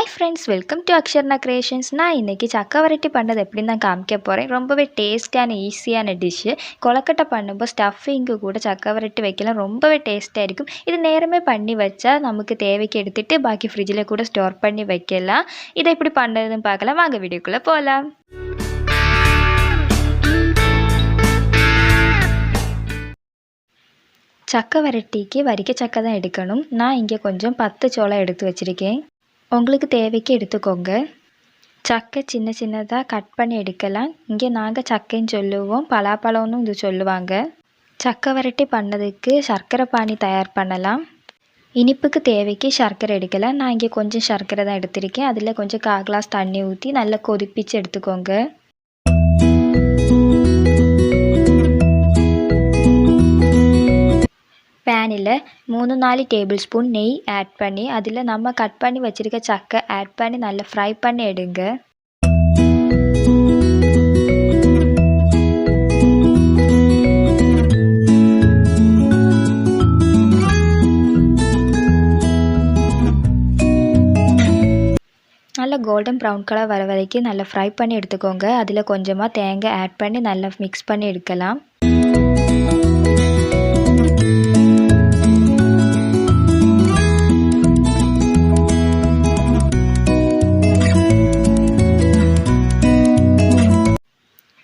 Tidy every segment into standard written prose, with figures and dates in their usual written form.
Hi friends, welcome to Aksharna Creations. நான் இன்னைக்கு சக்கை வரட்டி பண்ணது எப்படின்னு தான் காமிக்க போகிறேன். ரொம்பவே டேஸ்டியான ஈஸியான டிஷ்ஷு. கொழக்கட்டை பண்ணும்போது ஸ்டஃபிங்கு கூட சக்கை வரட்டி வைக்கலாம், ரொம்பவே டேஸ்ட்டாக இருக்கும். இது நேரமே பண்ணி வச்சா நமக்கு தேவைக்கு எடுத்துகிட்டு பாக்கி ஃப்ரிட்ஜில் கூட ஸ்டோர் பண்ணி வைக்கலாம். இதை எப்படி பண்ணுறதுன்னு பார்க்கலாம், வாங்க வீடியோக்குள்ளே போகலாம். சக்கை வரட்டிக்கு வரிக்க சக்கை தான் எடுக்கணும். நான் இங்கே கொஞ்சம் 10 சோளம் எடுத்து வச்சுருக்கேன். உங்களுக்கு தேவைக்கு எடுத்துக்கோங்க. சக்கை சின்ன சின்னதாக கட் பண்ணி எடுக்கலாம். இங்கே நாங்கள் சக்கைன்னு சொல்லுவோம், பலாப்பழம்னு இது சொல்லுவாங்க. சக்கை வரட்டி பண்ணதுக்கு சர்க்கரை பானி தயார் பண்ணலாம். இனிப்புக்கு தேவைக்கு சர்க்கரை எடுக்கலாம். நான் இங்கே கொஞ்சம் சர்க்கரை தான் எடுத்திருக்கேன். அதில் கொஞ்சம் 1/4 கிளாஸ் தண்ணி ஊற்றி நல்லா கொதிப்பிச்சு எடுத்துக்கோங்க. பேனில் 3-4 டேபிள் ஸ்பூன் நெய் ஆட் பண்ணி அதில் நம்ம கட் பண்ணி வச்சுருக்க சக்கை ஆட் பண்ணி நல்லா ஃப்ரை பண்ணி எடுங்க. நல்லா கோல்டன் ப்ரௌன் கலர் வர வரைக்கும் நல்லா ஃப்ரை பண்ணி எடுத்துக்கோங்க. அதில் கொஞ்சமாக தேங்காய் ஆட் பண்ணி நல்லா மிக்ஸ் பண்ணி எடுக்கலாம்.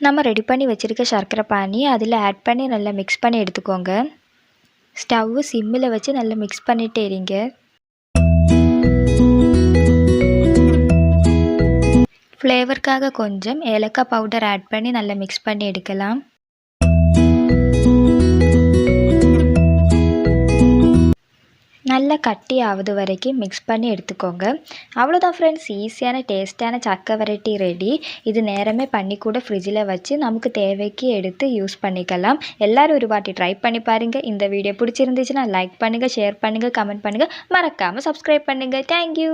நம்ம ரெடி பண்ணி வச்சுருக்க சர்க்கரை பானி அதில் ஆட் பண்ணி நல்லா மிக்ஸ் பண்ணி எடுத்துக்கோங்க. ஸ்டவ்வு சிம்மில் வச்சு நல்லா மிக்ஸ் பண்ணிகிட்டே இருங்க. ஃப்ளேவருக்காக கொஞ்சம் ஏலக்காய் பவுடர் ஆட் பண்ணி நல்லா மிக்ஸ் பண்ணி எடுக்கலாம். நல்லா கட்டி ஆகுது வரைக்கும் மிக்ஸ் பண்ணி எடுத்துக்கோங்க. அவ்வளோதான் ஃப்ரெண்ட்ஸ், ஈஸியான டேஸ்ட்டான சக்கை வரட்டி ரெடி. இது நேரமே பண்ணி கூட ஃப்ரிட்ஜில் வச்சு நமக்கு தேவைக்கு எடுத்து யூஸ் பண்ணிக்கலாம். எல்லோரும் ஒரு வாட்டி ட்ரை பண்ணி பாருங்கள். இந்த வீடியோ பிடிச்சிருந்துச்சுன்னா லைக் பண்ணுங்கள், ஷேர் பண்ணுங்கள், கமெண்ட் பண்ணுங்கள், மறக்காமல் சப்ஸ்கிரைப் பண்ணுங்கள். தேங்க்யூ.